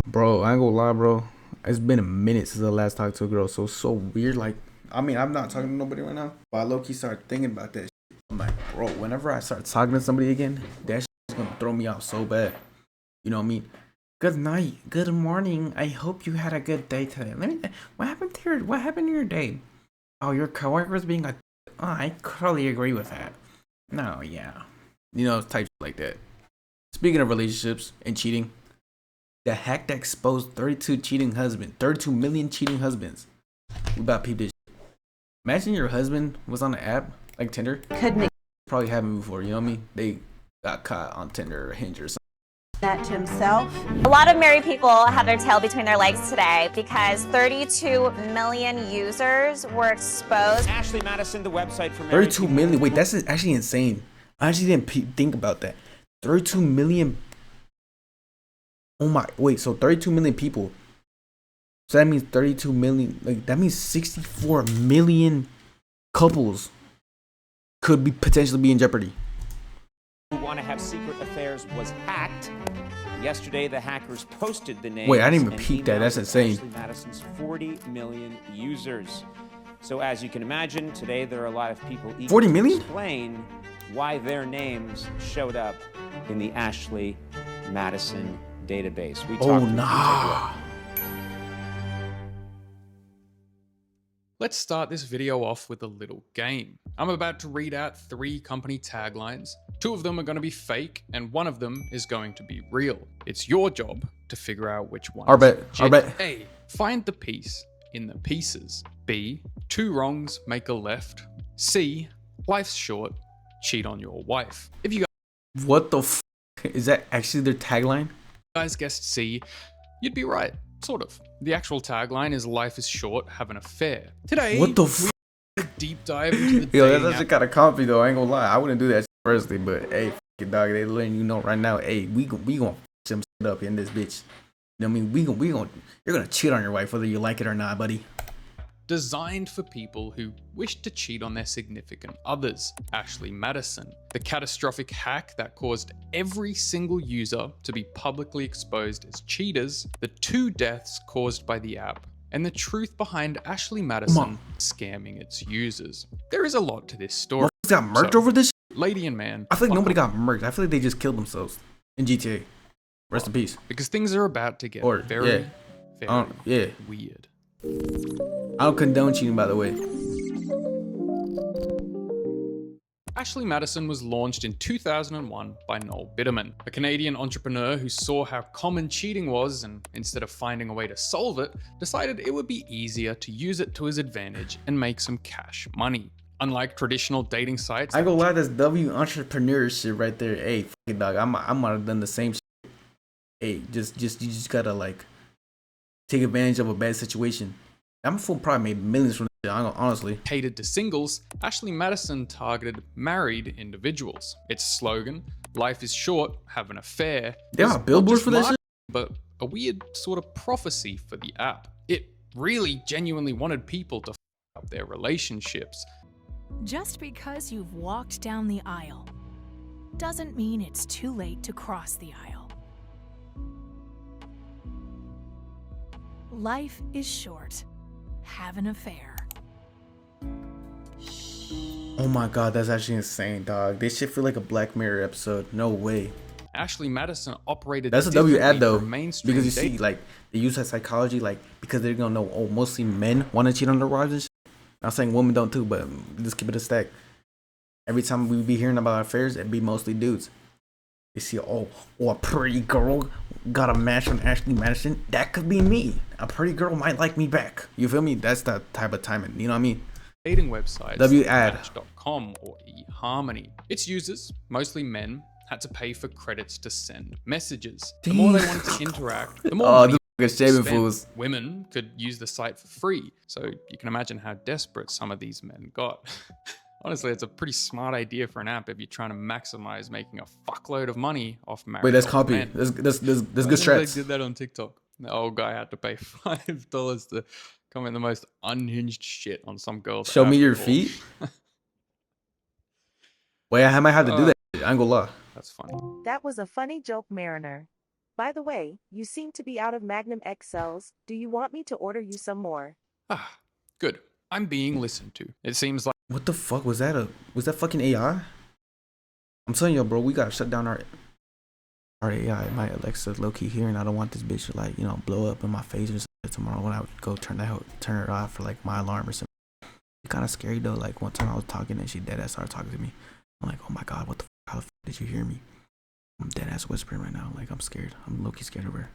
Bro, I ain't gonna lie, bro. It's been a minute since I last talked to a girl, so it's so weird. Like, I mean, I'm not talking to nobody right now, but I low-key started thinking about that shit. I'm like, bro, whenever I start talking to somebody again, that shit is gonna throw me off so bad. You know what I mean? Good night, good morning. I hope you had a good day today. What happened to your day? Oh, your coworkers being like, oh, I totally agree with that. No, yeah. You know, type shit like that. Speaking of relationships and cheating, the hack that exposed 32 million cheating husbands. We about to peep this shit. Imagine your husband was on an app like Tinder. Couldn't Probably happened before, you know what I mean? They got caught on Tinder or Hinge or something. that to himself. A lot of married people have their tail between their legs today because 32 million users were exposed. Ashley Madison, the website for 32 million. Wait, that's actually insane. I actually didn't think about that. 32 million. Oh my, wait, so 32 million people. So that means 32 million, like that means 64 million couples could be potentially be in jeopardy. Who want to have secret affairs was hacked. Yesterday, the hackers posted the names. Wait, I didn't even peek that. That's insane. Ashley Madison's 40 million users. So as you can imagine, today there are a lot of people eager 40 to million? explain why their names showed up in the Ashley Madison database. We Oh, talked to nah. Let's start this video off with a little game. I'm about to read out 3 company taglines. 2 of them are going to be fake, and 1 of them is going to be real. It's your job to figure out which one. Our bet. A. Find the piece in the pieces. B. 2 wrongs make a left. C. Life's short. Cheat on your wife. If you What the f? Is that actually their tagline? guys guessed C, you'd be right. Sort of. The actual tagline is life is short, have an affair. Today, What the f? we deep dive into the Yo, dating that's actually kind of comfy though. I ain't gonna lie. I wouldn't do that personally, but hey, f it, dog. They letting you know right now. Hey, we gonna f some shit up in this bitch. You know what I mean? We gonna you're gonna cheat on your wife whether you like it or not, buddy. designed for people who wish to cheat on their significant others. Ashley Madison, the catastrophic hack that caused every single user to be publicly exposed as cheaters, the 2 deaths caused by the app, and the truth behind Ashley Madison scamming its users. There is a lot to this story. Motherfuckers got murked over this shit? Lady and man, I feel like nobody got murked. I feel like they just killed themselves in GTA. Rest in peace. because things are about to get Or, very yeah. weird. I don't condone cheating, by the way. Ashley Madison was launched in 2001 by Noel Bitterman, a Canadian entrepreneur who saw how common cheating was and, instead of finding a way to solve it, decided it would be easier to use it to his advantage and make some cash money. Unlike traditional dating sites, I ain't gonna lie, that's W entrepreneur shit right there. Hey, fuck it, dog. I might have done the same shit. Hey, you just gotta like take advantage of a bad situation. I'm full probably made millions from this shit, honestly. catered to singles, Ashley Madison targeted married individuals. Its slogan, "Life is short, have an affair," They was got not billboards just for that shit? marketing, but a weird sort of prophecy for the app. It really genuinely wanted people to f up their relationships. Just because you've walked down the aisle doesn't mean it's too late to cross the aisle. Life is short. Have an affair. Oh my god, that's actually insane, dog. This shit feel like a Black Mirror episode. No way. Ashley Madison operated That's a W ad differently though, from mainstream because you see, dating. like they use that psychology, like because they're gonna know. Oh, mostly men want to cheat on their wives and shit. Not saying women don't too, but just keep it a stack. Every time we be hearing about affairs, it'd be mostly dudes. They see, oh, a pretty girl got a match on Ashley Madison. That could be me. A pretty girl might like me back. You feel me? That's that type of timing. You know what I mean? dating websites W like ad. Match.com or eHarmony. Its users, mostly men, had to pay for credits to send messages. The more they wanted to interact, the more Oh, money the fucking they shaving spent. fools. Women could use the site for free, so you can imagine how desperate some of these men got. Honestly, it's a pretty smart idea for an app if you're trying to maximize making a fuckload of money off married Wait, that's couple copy. men. That's good Imagine strats. They did that on TikTok. The old guy had to pay $5 to comment the most unhinged shit on some girl's Show me app your before. feet. Wait, I might have to do that. I ain't gonna lie. That's funny. That was a funny joke, Mariner. By the way, you seem to be out of Magnum XLs. Do you want me to order you some more? Ah, good. I'm being listened to. It seems like What the fuck was that? Was that fucking AI? I'm telling you, bro, we gotta shut down our AI. My Alexa low key here, and I don't want this bitch to like, you know, blow up in my face or something tomorrow when I would go turn it off for like my alarm or something. It's kind of scary though. Like one time I was talking and she dead ass started talking to me. I'm like, oh my god, what the fuck? How the fuck did you hear me? I'm dead ass whispering right now. Like I'm scared. I'm low key scared of her.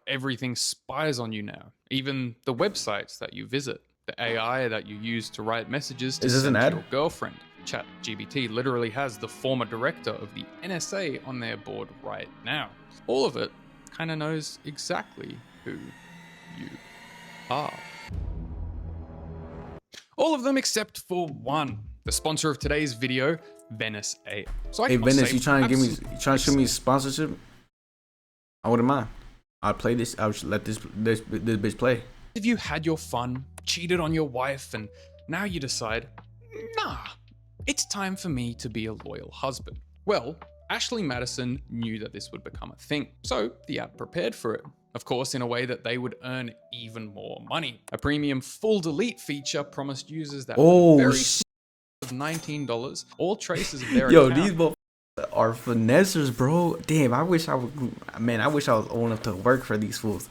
everything spies on you now. Even the websites that you visit, the AI that you use to write messages to Is this an send to ad? your girlfriend. ChatGPT literally has the former director of the NSA on their board right now. All of it kind of knows exactly who you are. All of them except for one. The sponsor of today's video, Venice AI. So Hey must Venice, say, you trying to give me? You absolutely trying to show me safe. sponsorship? I wouldn't mind. I'd play this. I would let this bitch play. If you had your fun, cheated on your wife, and now you decide, nah, it's time for me to be a loyal husband. Well, Ashley Madison knew that this would become a thing, so the app prepared for it. Of course, in a way that they would earn even more money. A premium full delete feature promised users that Oh, for the very small of $19, all traces of their yo, account. these motherfuckers are finessers, bro. Damn, I wish I would. Man, I wish I was old enough to work for these fools,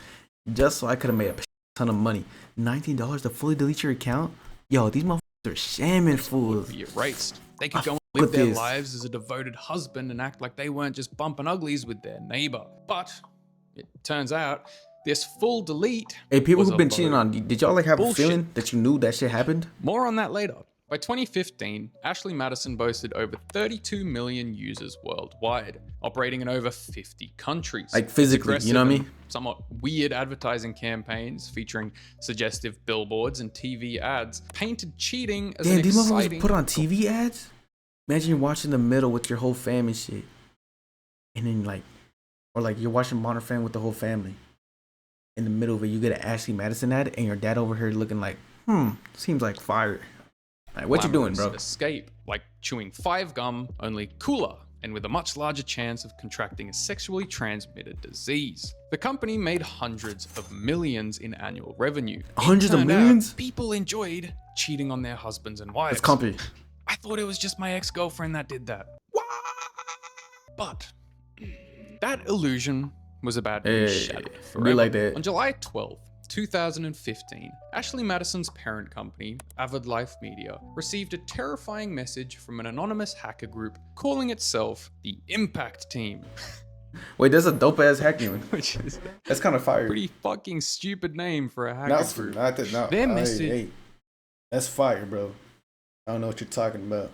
just so I could have made a ton of money. $19 to fully delete your account. Yo, these motherfuckers are shamming fools. Be erased. They could I go and fuck live with their this. lives as a devoted husband and act like they weren't just bumping uglies with their neighbor. But it turns out this full delete. Hey, people was who've a been cheating load on, did y'all like have bullshit. a feeling that you knew that shit happened? More on that later. By 2015, Ashley Madison boasted over 32 million users worldwide, operating in over 50 countries. Like physically, you know what I Aggressive mean? and somewhat weird advertising campaigns featuring suggestive billboards and TV ads painted cheating as Damn, an these motherfuckers exciting. put on TV ads? Imagine you're watching the middle with your whole fam and shit. And then like, or like you're watching Modern Family with the whole family. In the middle of it, you get an Ashley Madison ad and your dad over here looking like, seems like fire. Like, what you doing, glamorous bro? Escape, like chewing 5 gum, only cooler and with a much larger chance of contracting a sexually transmitted disease. The company made hundreds of millions in annual revenue. It Hundreds of turned out millions? people enjoyed cheating on their husbands and wives. It's company. I thought it was just my ex-girlfriend that did that. What? But that illusion was about to be Hey, shattered be forever. like that. On July 12th, 2015, Ashley Madison's parent company, Avid Life Media, received a terrifying message from an anonymous hacker group calling itself the Impact Team, Wait, that's a dope ass hacking. which is That's kind of a fire. pretty fucking stupid name for a hacker Not, group. not that, no. Their Hey, message hey, that's fire, bro. I don't know what you're talking about.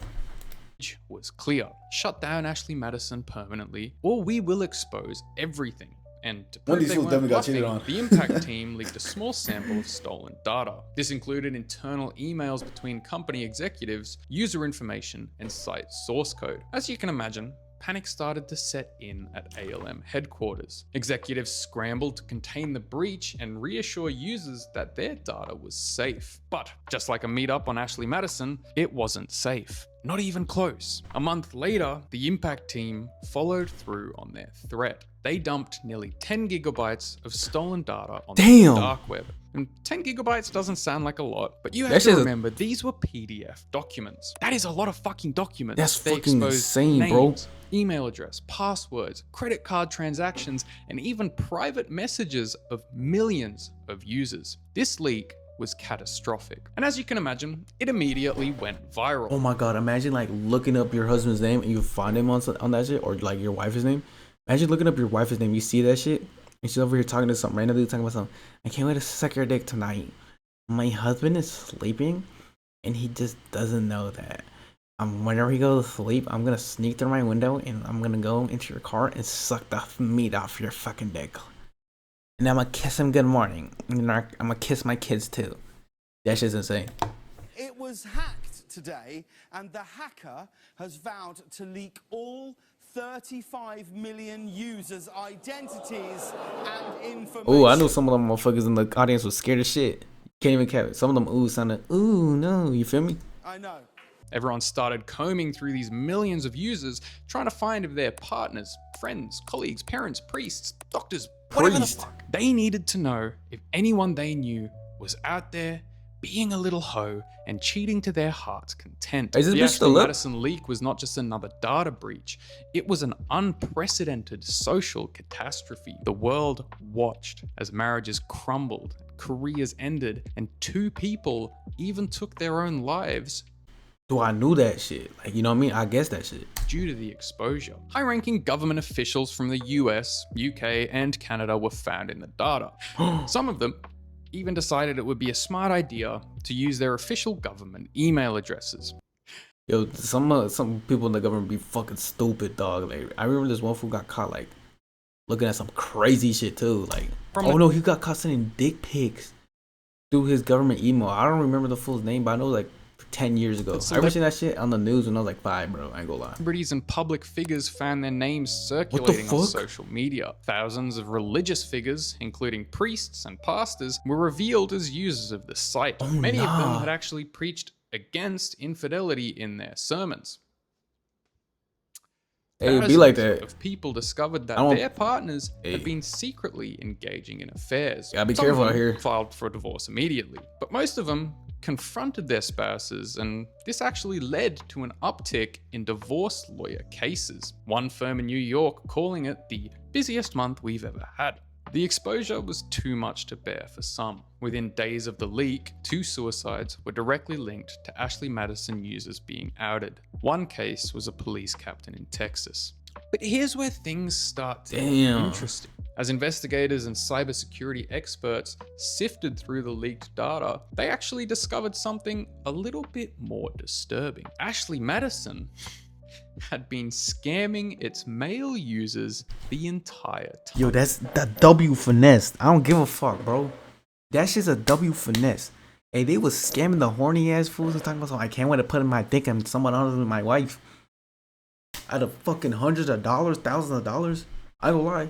was clear. Shut down Ashley Madison permanently, or we will expose everything. And to One of prove these they fools weren't definitely got cheated bluffing, on. the Impact team leaked a small sample of stolen data. This included internal emails between company executives, user information, and site source code. As you can imagine, panic started to set in at ALM headquarters. Executives scrambled to contain the breach and reassure users that their data was safe. But just like a meetup on Ashley Madison, it wasn't safe. Not even close. A month later, the Impact team followed through on their threat. They dumped nearly 10 gigabytes of stolen data on the dark web. And 10 gigabytes doesn't sound like a lot, but you have That to shit's remember these were PDF documents. That is a lot of fucking documents. That's They fucking exposed insane, bro. names, email address, passwords, credit card transactions, and even private messages of millions of users. This leak was catastrophic. And as you can imagine, it immediately went viral. Oh my god, imagine like looking up your husband's name and you find him on that shit, or like your wife's name. Imagine looking up your wife's name, you see that shit, and she's over here talking to some random dude talking about something. I can't wait to suck your dick tonight. My husband is sleeping, and he just doesn't know that. Whenever he goes to sleep, I'm gonna sneak through my window and I'm gonna go into your car and suck the meat off your fucking dick. And I'm gonna kiss him good morning. And I'm gonna kiss my kids too. That shit's insane. It was hacked today, and the hacker has vowed to leak all 35 million users' identities and information. Oh, I know some of them motherfuckers in the audience was scared as shit. Can't even cap it. Some of them ooh sounded ooh no, you feel me? I know. Everyone started combing through these millions of users, trying to find if their partners, friends, colleagues, parents, priests, doctors, whatever the fuck. They needed to know if anyone they knew was out there being a little hoe and cheating to their heart's content. Is this The bitch still Ashley up? Madison leak was not just another data breach, it was an unprecedented social catastrophe. The world watched as marriages crumbled, careers ended, and 2 people even took their own lives Do I knew that shit? Like, you know what I mean? I guess that shit. due to the exposure. High-ranking government officials from the US, UK, and Canada were found in the data. Some of them even decided it would be a smart idea to use their official government email addresses. Yo, some people in the government be fucking stupid, dog. Like, I remember this one fool got caught like looking at some crazy shit too. Like, no, he got caught sending dick pics through his government email. I don't remember the fool's name, but I know like 10 years ago. I remember seeing that shit on the news when I was like 5, bro. I ain't gonna lie. Celebrities and public figures found their names circulating on social media. Thousands of religious figures, including priests and pastors, were revealed as users of the site. Many of them had actually preached against infidelity in their sermons. Hey, it'd be like Thousands that. of people discovered that their partners had been secretly engaging in affairs. Gotta be Some careful of out them here. filed for divorce immediately, but most of them confronted their spouses, and this actually led to an uptick in divorce lawyer cases. One firm in New York calling it the busiest month we've ever had. The exposure was too much to bear for some. Within days of the leak, 2 suicides were directly linked to Ashley Madison users being outed. One case was a police captain in Texas. But here's where things start to get interesting. As investigators and cybersecurity experts sifted through the leaked data, they actually discovered something a little bit more disturbing. Ashley Madison had been scamming its male users the entire time. Yo, that's that W finesse. I don't give a fuck, bro. That shit's a W finesse. Hey, they was scamming the horny ass fools and talking about something. I can't wait to put in my dick and someone other than my wife. Out of fucking hundreds of dollars, thousands of dollars. I don't lie.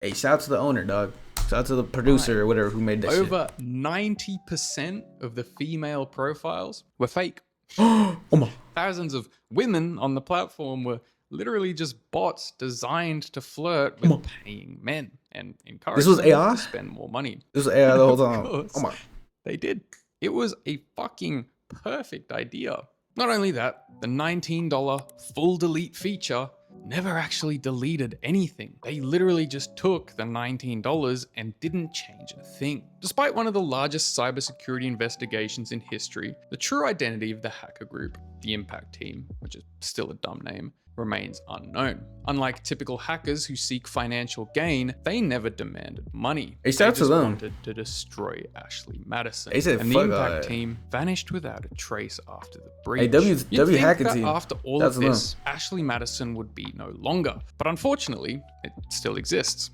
Hey, shout out to the owner, dog. Shout out to the producer or whatever who made that shit. Over 90% of the female profiles were fake. Oh my. Thousands of women on the platform were literally just bots designed to flirt with paying men and encourage This was them AI? to spend more money. This was AI the whole time. Of Oh my. course, they did. It was a fucking perfect idea. Not only that, the $19 full delete feature never actually deleted anything. They literally just took the $19 and didn't change a thing. Despite one of the largest cybersecurity investigations in history, the true identity of the hacker group, the Impact Team, which is still a dumb name, remains unknown. Unlike typical hackers who seek financial gain, they never demanded money. Hey, shout out They to just them. wanted to destroy Ashley Madison. They said, and the "Fuck all Impact that." Team vanished without a trace after the breach. Hey, W You'd think hacking that team. after all That's of this, Ashley Madison would be no longer. But unfortunately, it still exists.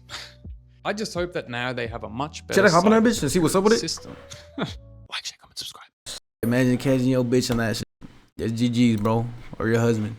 I just hope that now they have a much better Should I hop on that bitch and see what's up with it? system. Like, share, comment, subscribe. Imagine catching your bitch on that shit. That's GG's, bro. Or your husband.